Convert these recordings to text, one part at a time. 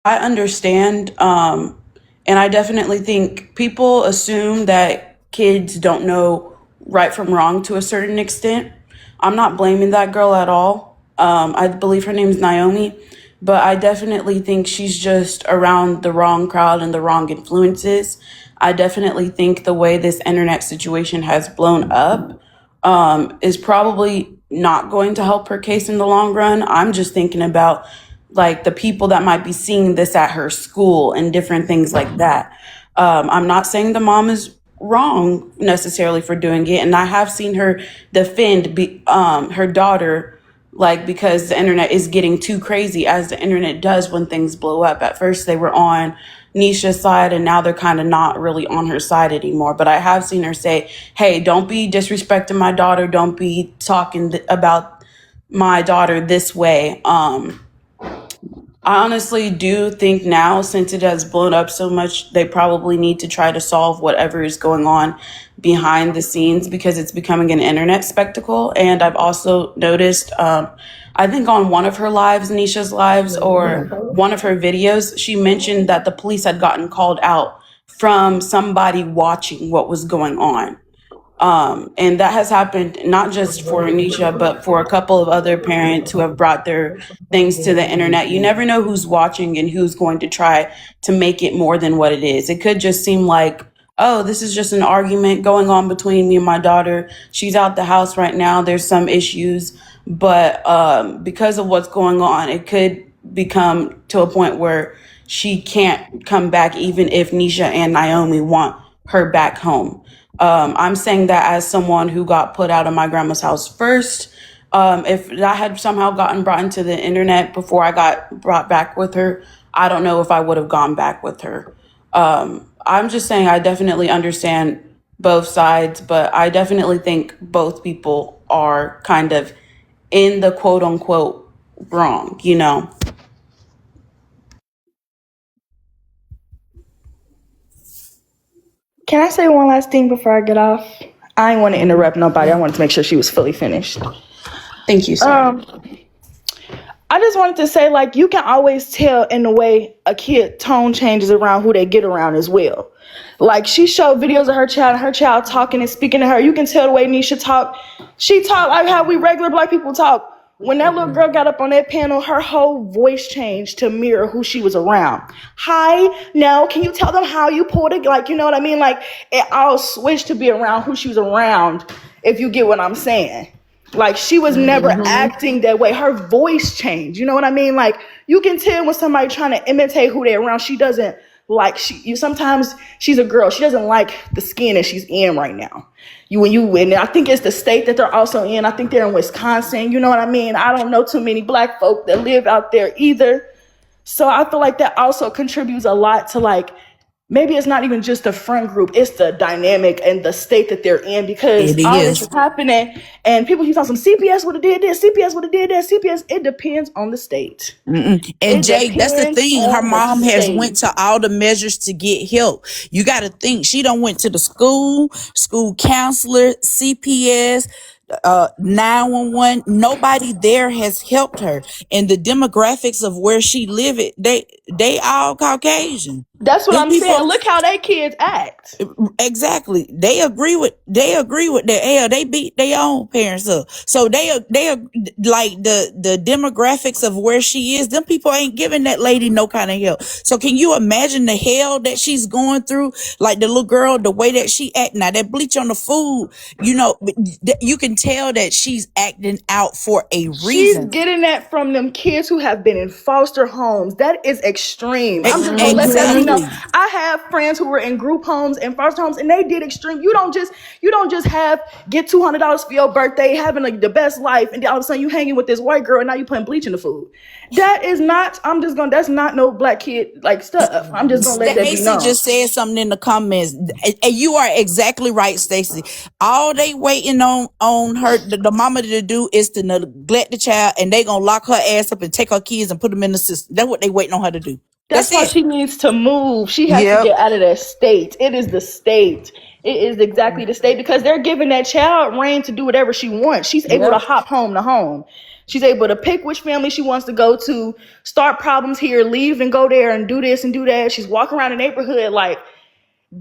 I understand, and I definitely think people assume that kids don't know right from wrong to a certain extent. I'm not blaming that girl at all. I believe her name's Naomi, but I definitely think she's just around the wrong crowd and the wrong influences. I definitely think the way this internet situation has blown up is probably not going to help her case in the long run. I'm just thinking about like the people that might be seeing this at her school and different things like that. I'm not saying the mom is wrong necessarily for doing it, and I have seen her defend her daughter, like because the internet is getting too crazy, as the internet does when things blow up. At first, they were on Nisha's side, and now they're kind of not really on her side anymore. But I have seen her say, "Hey, don't be disrespecting my daughter. Don't be talking about my daughter this way." I honestly do think now, since it has blown up so much, they probably need to try to solve whatever is going on behind the scenes because it's becoming an internet spectacle. And I've also noticed, I think on one of her lives, Nisha's lives, or one of her videos, she mentioned that the police had gotten called out from somebody watching what was going on. And that has happened not just for Anisha, but for a couple of other parents who have brought their things to the internet. You never know who's watching and who's going to try to make it more than what it is. It could just seem like, oh, this is just an argument going on between me and my daughter. She's out the house right now. There's some issues. But because of what's going on, it could become to a point where she can't come back, even if Nisha and Naomi want her back home. I'm saying that as someone who got put out of my grandma's house first. If that had somehow gotten brought into the internet before I got brought back with her, I don't know if I would have gone back with her. I'm just saying I definitely understand both sides, but I definitely think both people are kind of in the quote unquote wrong, you know? Can I say one last thing before I get off? I didn't want to interrupt nobody. I wanted to make sure she was fully finished. Thank you, sir. I just wanted to say, like, you can always tell in the way a kid tone changes around who they get around as well. Like, she showed videos of her child talking and speaking to her. You can tell the way Nisha talked. She talked like how we regular black people talk. When that little girl got up on that panel, her whole voice changed to mirror who she was around. Hi, now, can you tell them how you pulled it? Like, you know what I mean? Like, it all switched to be around who she was around, if you get what I'm saying. Like, she was never acting that way. Her voice changed. You know what I mean? Like, you can tell when somebody trying to imitate who they're around. She doesn't like sometimes she's a girl. She doesn't like the skin that she's in right now. And I think it's the state that they're also in. I think they're in Wisconsin. You know what I mean? I don't know too many black folk that live out there either. So I feel like that also contributes a lot to, like, maybe it's not even just the friend group, it's the dynamic and the state that they're in, because It all this is is. happening and people keep talking some CPS would have did this, CPS would have did that, CPS. It depends on the state. Mm-mm. And It Jay, that's the depends thing. Her on the mom has went state. to all the measures to get help. You got to think she done went to the school counselor, CPS, 911. Nobody there has helped her. And the demographics of where she live it, they all Caucasian. That's what Them I'm saying. people, Look how they kids act. exactly. They agree with their hell. They beat their own parents up. So they are like the demographics of where she is. Them people ain't giving that lady no kind of help. So can you imagine the hell that she's going through? Like the little girl, the way that she act now, that bleach on the food, you can tell that she's acting out for a She's reason. getting that from them kids who have been in foster homes. That is extreme. I'm just gonna let that be known. Exactly. I have friends who were in group homes and foster homes, and they did extreme. You don't just have get $200 for your birthday, having like the best life, and then all of a sudden you hanging with this white girl, and now you putting bleach in the food. That is not. That's not no black kid like stuff. I'm just gonna let that be Stacy known. just said something in the comments, and you are exactly right, Stacy. All they waiting on her, the mama to do is to neglect the child, and they gonna lock her ass up and take her kids and put them in the system. That's what they waiting on her to do. That's That's why it. she needs to move. She has to Yep. get out of that state. It is the state. It is exactly the state because they're giving that child reign to do whatever she wants. She's able to Yep. hop home to home. She's able to pick which family she wants to go to, start problems here, leave and go there and do this and do that. She's walking around the neighborhood like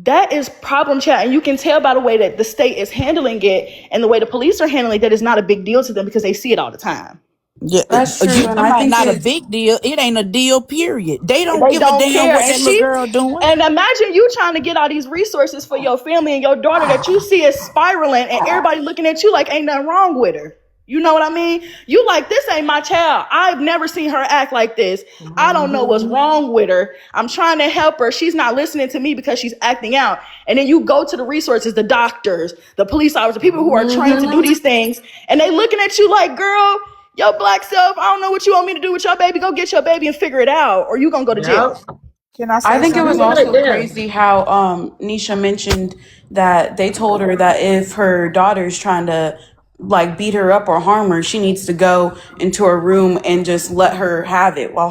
that is problem child. And you can tell by the way that the state is handling it and the way the police are handling it that it's not a big deal to them because they see it all the time. Yeah, That's you true, talking and I about think not a it's big deal. It ain't a deal, period. They don't They give a don't damn care. what that little girl doing. And imagine you trying to get all these resources for your family and your daughter that you see is spiraling and everybody looking at you like ain't nothing wrong with her. You know what I mean? You like, this ain't my child. I've never seen her act like this. I don't know what's wrong with her. I'm trying to help her. She's not listening to me because she's acting out. And then you go to the resources, the doctors, the police officers, the people who are trained to do these things, and they looking at you like, girl, your black self, I don't know what you want me to do with your baby. Go get your baby and figure it out, or you gonna go to jail. Yep. Can I I say think it was You something? want it also there. crazy how Nisha mentioned that they told her that if her daughter's trying to like beat her up or harm her, she needs to go into her room and just let her have it while her